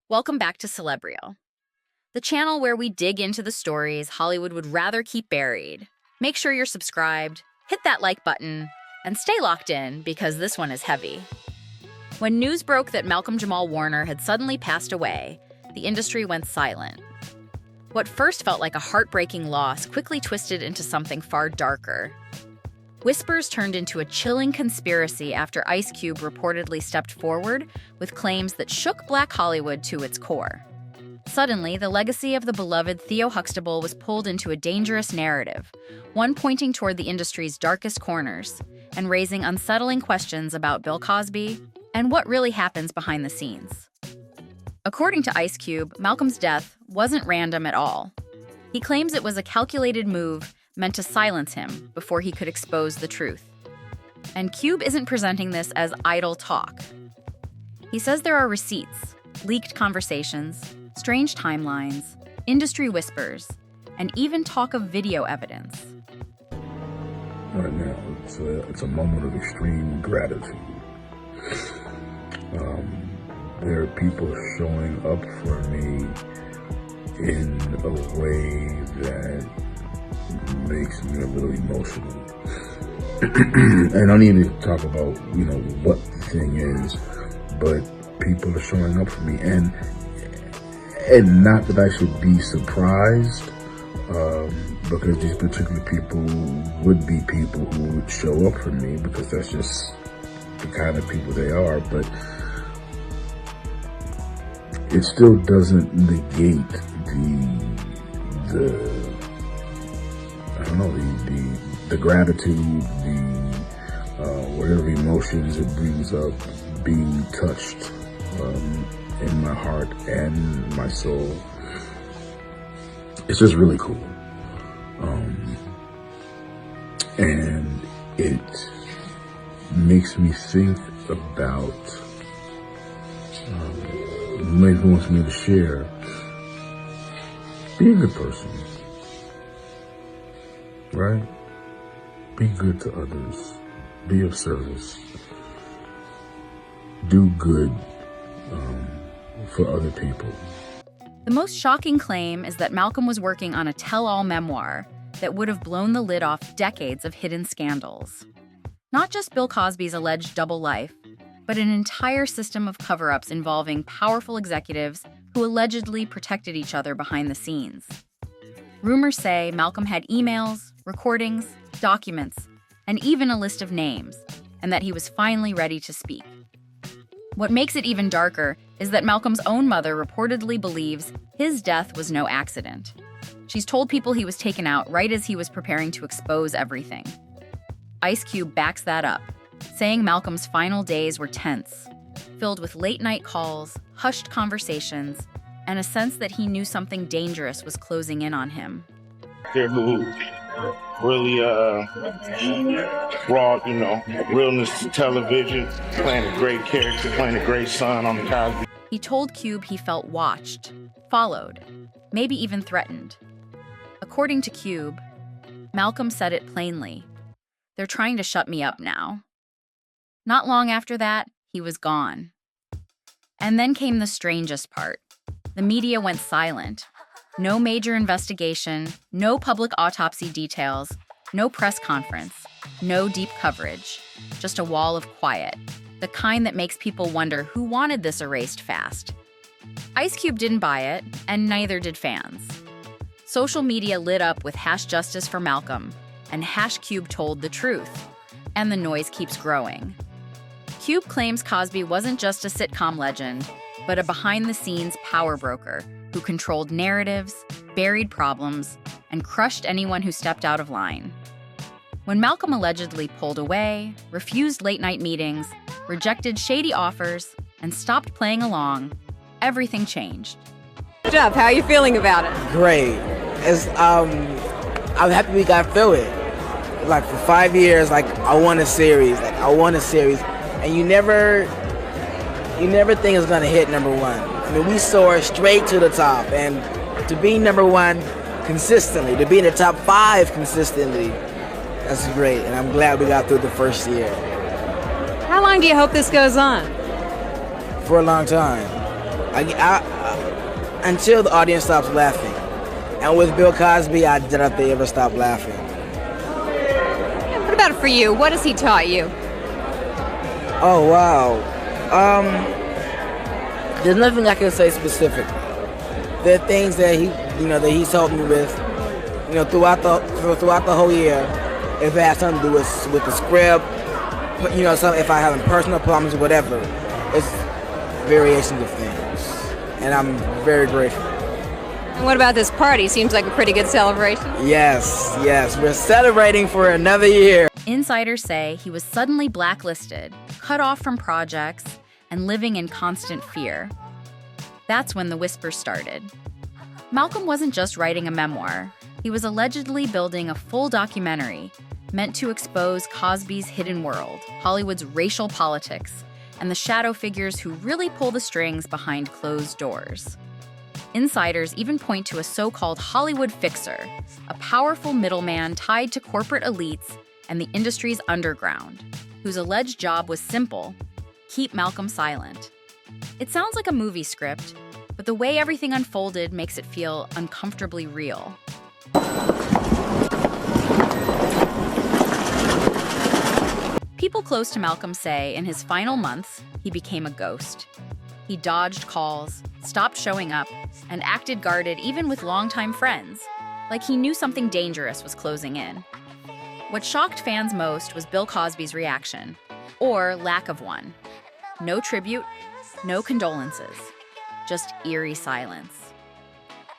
Welcome back to Celebrio, the channel where we dig into the stories Hollywood would rather keep buried. Make sure you're subscribed, hit that like button, and stay locked in because this one is heavy. When news broke that Malcolm-Jamal Warner had suddenly passed away, the industry went silent. What first felt like a heartbreaking loss quickly twisted into something far darker. Whispers turned into a chilling conspiracy after Ice Cube reportedly stepped forward with claims that shook Black Hollywood to its core. Suddenly, the legacy of the beloved Theo Huxtable was pulled into a dangerous narrative, one pointing toward the industry's darkest corners and raising unsettling questions about Bill Cosby and what really happens behind the scenes. According to Ice Cube, Malcolm's death wasn't random at all. He claims it was a calculated move meant to silence him before he could expose the truth. And Cube isn't presenting this as idle talk. He says there are receipts, leaked conversations, strange timelines, industry whispers, and even talk of video evidence. Right now, it's a moment of extreme gratitude. There are people showing up for me in a way that makes me a little emotional. And I don't need to talk about, what the thing is, but people are showing up for me. And not that I should be surprised, because these particular people would be people who would show up for me because that's just the kind of people they are, but it still doesn't negate the gratitude, whatever emotions it brings up, being touched in my heart and my soul. It's just really cool. And it makes me think about, maybe wants me to share, be a good person, right? Be good to others, be of service, do good for other people. The most shocking claim is that Malcolm was working on a tell-all memoir that would have blown the lid off decades of hidden scandals. Not just Bill Cosby's alleged double life, but an entire system of cover-ups involving powerful executives who allegedly protected each other behind the scenes. Rumors say Malcolm had emails, recordings, documents, and even a list of names, and that he was finally ready to speak. What makes it even darker is that Malcolm's own mother reportedly believes his death was no accident. She's told people he was taken out right as he was preparing to expose everything. Ice Cube backs that up, saying Malcolm's final days were tense, filled with late-night calls, hushed conversations, and a sense that he knew something dangerous was closing in on him. Who really brought, realness to television, playing a great character, playing a great son on the Cosby. He told Cube he felt watched, followed, maybe even threatened. According to Cube, Malcolm said it plainly. They're trying to shut me up now. Not long after that, he was gone. And then came the strangest part. The media went silent. No major investigation, no public autopsy details, no press conference, no deep coverage, just a wall of quiet, the kind that makes people wonder who wanted this erased fast. Ice Cube didn't buy it, and neither did fans. Social media lit up with #Justice for Malcolm, and #Cube told the truth, and the noise keeps growing. Cube claims Cosby wasn't just a sitcom legend, but a behind-the-scenes power broker who controlled narratives, buried problems, and crushed anyone who stepped out of line. When Malcolm allegedly pulled away, refused late-night meetings, rejected shady offers, and stopped playing along, everything changed. Jeff, how are you feeling about it? Great. I'm happy we got through it. Like for 5 years, I want a series. And you never think it's gonna hit number one. I mean, we soared straight to the top, and to be number one consistently, to be in the top 5 consistently, that's great. And I'm glad we got through the first year. How long do you hope this goes on? For a long time. Until the audience stops laughing. And with Bill Cosby, I doubt they ever stop laughing. What about for you? What has he taught you? Oh, wow. There's nothing I can say specifically. There are things that he's helped me with, throughout the whole year. If it has something to do with the script, if I have personal problems or whatever, it's variations of things, and I'm very grateful. And what about this party? Seems like a pretty good celebration. Yes, we're celebrating for another year. Insiders say he was suddenly blacklisted, cut off from projects, and living in constant fear. That's when the whispers started. Malcolm wasn't just writing a memoir. He was allegedly building a full documentary meant to expose Cosby's hidden world, Hollywood's racial politics, and the shadow figures who really pull the strings behind closed doors. Insiders even point to a so-called Hollywood fixer, a powerful middleman tied to corporate elites and the industry's underground, whose alleged job was simple: keep Malcolm silent. It sounds like a movie script, but the way everything unfolded makes it feel uncomfortably real. People close to Malcolm say in his final months, he became a ghost. He dodged calls, stopped showing up, and acted guarded even with longtime friends, like he knew something dangerous was closing in. What shocked fans most was Bill Cosby's reaction, or lack of one. No tribute, no condolences, just eerie silence.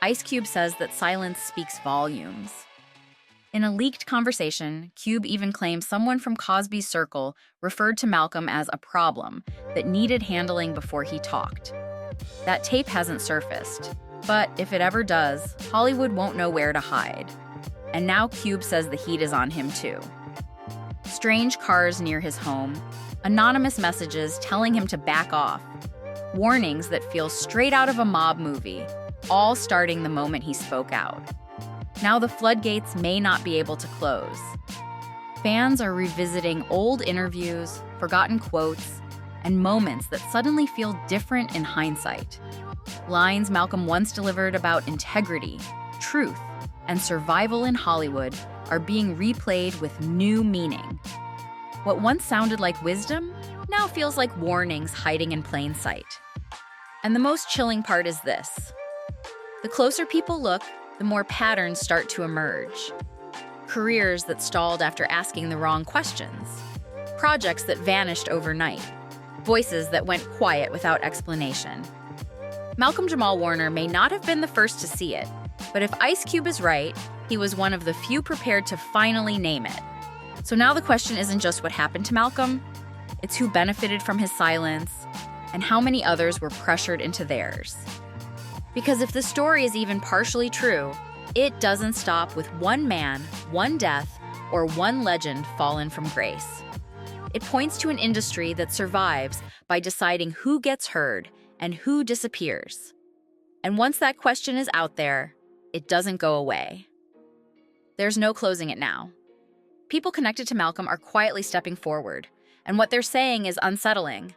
Ice Cube says that silence speaks volumes. In a leaked conversation, Cube even claims someone from Cosby's circle referred to Malcolm as a problem that needed handling before he talked. That tape hasn't surfaced, but if it ever does, Hollywood won't know where to hide. And now Cube says the heat is on him too. Strange cars near his home, anonymous messages telling him to back off, warnings that feel straight out of a mob movie, all starting the moment he spoke out. Now the floodgates may not be able to close. Fans are revisiting old interviews, forgotten quotes, and moments that suddenly feel different in hindsight. Lines Malcolm once delivered about integrity, truth, and survival in Hollywood are being replayed with new meaning. What once sounded like wisdom now feels like warnings hiding in plain sight. And the most chilling part is this. The closer people look, the more patterns start to emerge. Careers that stalled after asking the wrong questions. Projects that vanished overnight. Voices that went quiet without explanation. Malcolm-Jamal Warner may not have been the first to see it, but if Ice Cube is right, he was one of the few prepared to finally name it. So now the question isn't just what happened to Malcolm, it's who benefited from his silence and how many others were pressured into theirs. Because if the story is even partially true, it doesn't stop with one man, one death, or one legend fallen from grace. It points to an industry that survives by deciding who gets heard and who disappears. And once that question is out there, it doesn't go away. There's no closing it now. People connected to Malcolm are quietly stepping forward, and what they're saying is unsettling.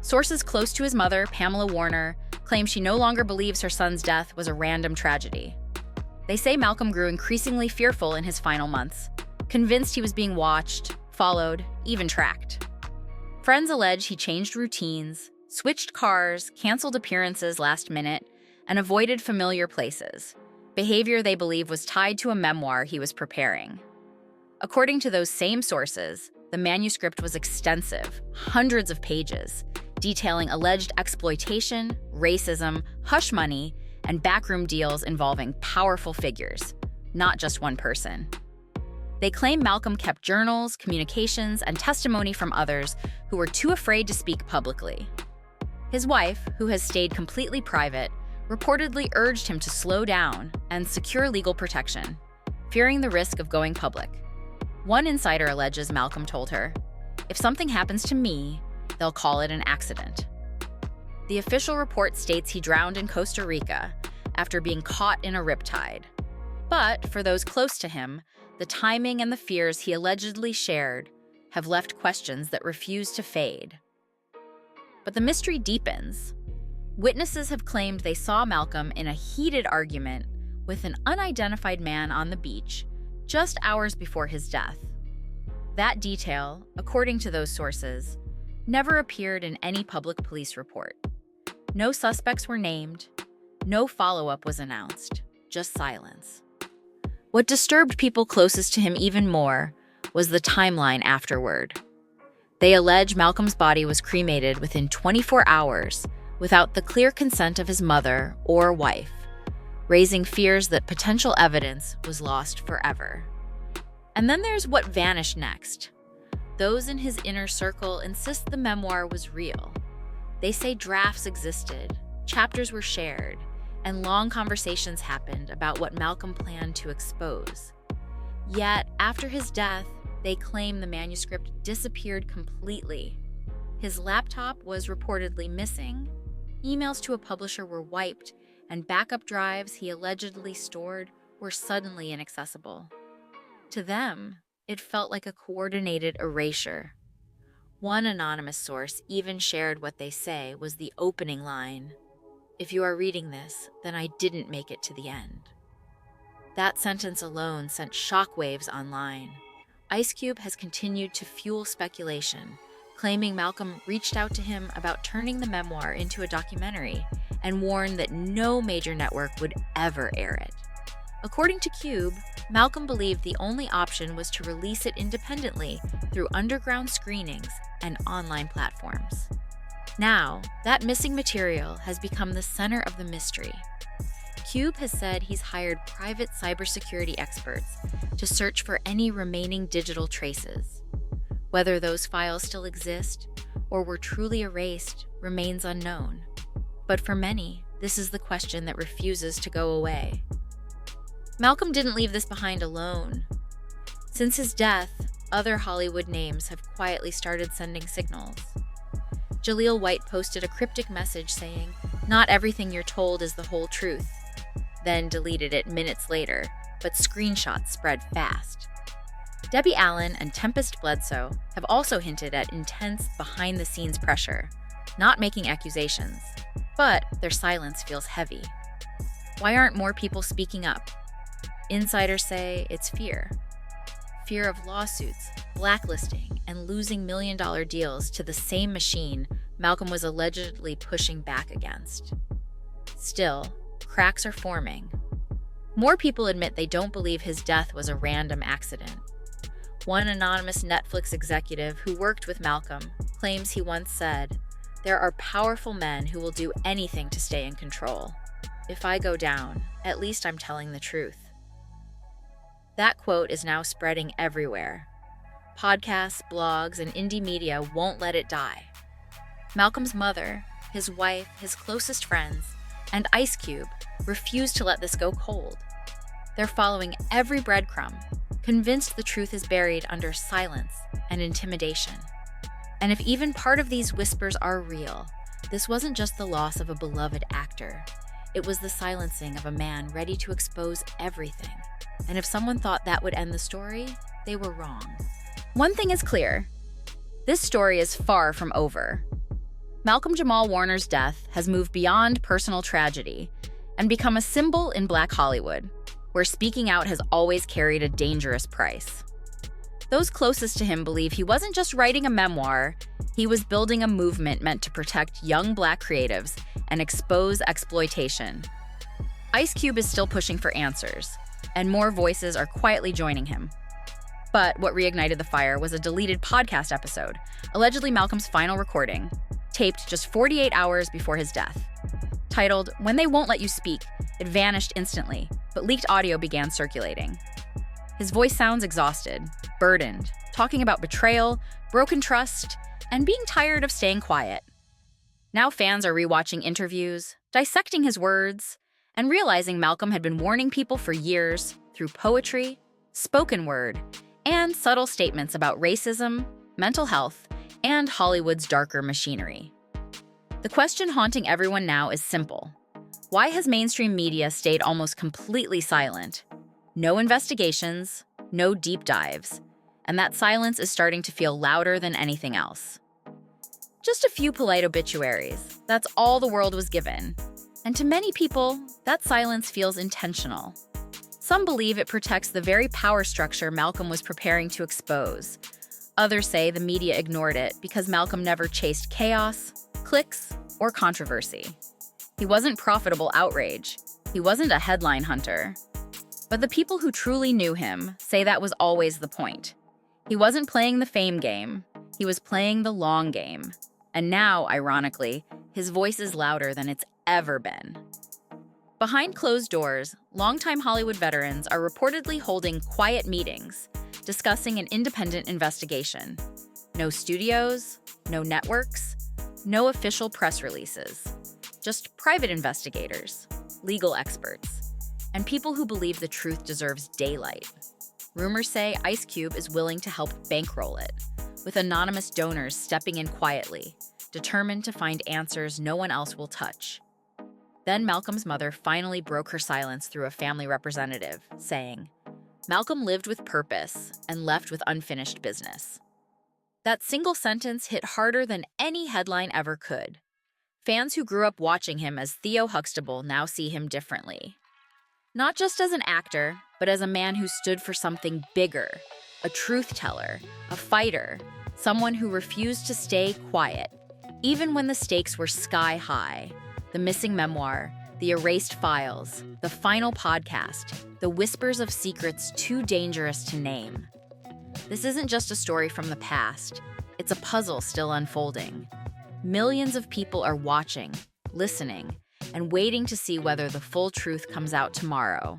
Sources close to his mother, Pamela Warner, claim she no longer believes her son's death was a random tragedy. They say Malcolm grew increasingly fearful in his final months, convinced he was being watched, followed, even tracked. Friends allege he changed routines, switched cars, canceled appearances last minute, and avoided familiar places, behavior they believe was tied to a memoir he was preparing. According to those same sources, the manuscript was extensive, hundreds of pages, detailing alleged exploitation, racism, hush money, and backroom deals involving powerful figures, not just one person. They claim Malcolm kept journals, communications, and testimony from others who were too afraid to speak publicly. His wife, who has stayed completely private, reportedly urged him to slow down and secure legal protection, fearing the risk of going public. One insider alleges Malcolm told her, "If something happens to me, they'll call it an accident." The official report states he drowned in Costa Rica after being caught in a riptide. But for those close to him, the timing and the fears he allegedly shared have left questions that refuse to fade. But the mystery deepens. Witnesses have claimed they saw Malcolm in a heated argument with an unidentified man on the beach just hours before his death. That detail, according to those sources, never appeared in any public police report. No suspects were named, no follow-up was announced, just silence. What disturbed people closest to him even more was the timeline afterward. They allege Malcolm's body was cremated within 24 hours without the clear consent of his mother or wife, raising fears that potential evidence was lost forever. And then there's what vanished next. Those in his inner circle insist the memoir was real. They say drafts existed, chapters were shared, and long conversations happened about what Malcolm planned to expose. Yet, after his death, they claim the manuscript disappeared completely. His laptop was reportedly missing, emails to a publisher were wiped, and backup drives he allegedly stored were suddenly inaccessible. To them, it felt like a coordinated erasure. One anonymous source even shared what they say was the opening line, "If you are reading this, then I didn't make it to the end." That sentence alone sent shockwaves online. Ice Cube has continued to fuel speculation, claiming Malcolm reached out to him about turning the memoir into a documentary and warned that no major network would ever air it. According to Cube, Malcolm believed the only option was to release it independently through underground screenings and online platforms. Now, that missing material has become the center of the mystery. Cube has said he's hired private cybersecurity experts to search for any remaining digital traces. Whether those files still exist or were truly erased remains unknown. But for many, this is the question that refuses to go away. Malcolm didn't leave this behind alone. Since his death, other Hollywood names have quietly started sending signals. Jaleel White posted a cryptic message saying, "Not everything you're told is the whole truth," then deleted it minutes later, but screenshots spread fast. Debbie Allen and Tempest Bledsoe have also hinted at intense behind-the-scenes pressure, not making accusations, but their silence feels heavy. Why aren't more people speaking up? Insiders say it's fear. Fear of lawsuits, blacklisting, and losing million-dollar deals to the same machine Malcolm was allegedly pushing back against. Still, cracks are forming. More people admit they don't believe his death was a random accident. One anonymous Netflix executive who worked with Malcolm claims he once said, "There are powerful men who will do anything to stay in control. If I go down, at least I'm telling the truth." That quote is now spreading everywhere. Podcasts, blogs, and indie media won't let it die. Malcolm's mother, his wife, his closest friends, and Ice Cube refuse to let this go cold. They're following every breadcrumb, convinced the truth is buried under silence and intimidation. And if even part of these whispers are real, this wasn't just the loss of a beloved actor. It was the silencing of a man ready to expose everything. And if someone thought that would end the story, they were wrong. One thing is clear. This story is far from over. Malcolm-Jamal Warner's death has moved beyond personal tragedy and become a symbol in Black Hollywood, where speaking out has always carried a dangerous price. Those closest to him believe he wasn't just writing a memoir, he was building a movement meant to protect young Black creatives and expose exploitation. Ice Cube is still pushing for answers, and more voices are quietly joining him. But what reignited the fire was a deleted podcast episode, allegedly Malcolm's final recording, taped just 48 hours before his death. Titled, "When They Won't Let You Speak," it vanished instantly, but leaked audio began circulating. His voice sounds exhausted, burdened, talking about betrayal, broken trust, and being tired of staying quiet. Now fans are rewatching interviews, dissecting his words, and realizing Malcolm had been warning people for years through poetry, spoken word, and subtle statements about racism, mental health, and Hollywood's darker machinery. The question haunting everyone now is simple. Why has mainstream media stayed almost completely silent? No investigations, no deep dives, and that silence is starting to feel louder than anything else. Just a few polite obituaries. That's all the world was given. And to many people, that silence feels intentional. Some believe it protects the very power structure Malcolm was preparing to expose. Others say the media ignored it because Malcolm never chased chaos, clicks, or controversy. He wasn't profitable outrage. He wasn't a headline hunter. But the people who truly knew him say that was always the point. He wasn't playing the fame game. He was playing the long game. And now, ironically, his voice is louder than it's ever been. Behind closed doors, longtime Hollywood veterans are reportedly holding quiet meetings, discussing an independent investigation. No studios, no networks, no official press releases. Just private investigators, legal experts, and people who believe the truth deserves daylight. Rumors say Ice Cube is willing to help bankroll it, with anonymous donors stepping in quietly, determined to find answers no one else will touch. Then Malcolm's mother finally broke her silence through a family representative, saying, "Malcolm lived with purpose and left with unfinished business." That single sentence hit harder than any headline ever could. Fans who grew up watching him as Theo Huxtable now see him differently. Not just as an actor, but as a man who stood for something bigger, a truth teller, a fighter, someone who refused to stay quiet, even when the stakes were sky high. The missing memoir, the erased files, the final podcast, the whispers of secrets too dangerous to name. This isn't just a story from the past. It's a puzzle still unfolding. Millions of people are watching, listening, and waiting to see whether the full truth comes out tomorrow,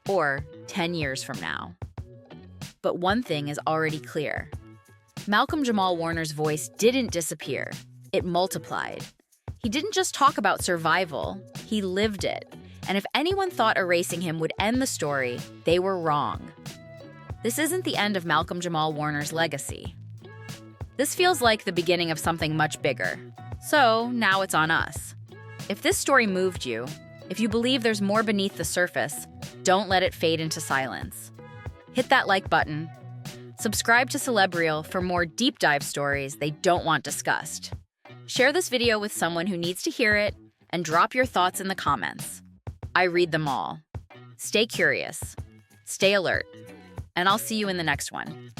or 10 years from now. But one thing is already clear. Malcolm-Jamal Warner's voice didn't disappear. It multiplied. He didn't just talk about survival, he lived it. And if anyone thought erasing him would end the story, they were wrong. This isn't the end of Malcolm-Jamal Warner's legacy. This feels like the beginning of something much bigger. So now it's on us. If this story moved you, if you believe there's more beneath the surface, don't let it fade into silence. Hit that like button. Subscribe to Celebrial for more deep dive stories they don't want discussed. Share this video with someone who needs to hear it, and drop your thoughts in the comments. I read them all. Stay curious, stay alert, and I'll see you in the next one.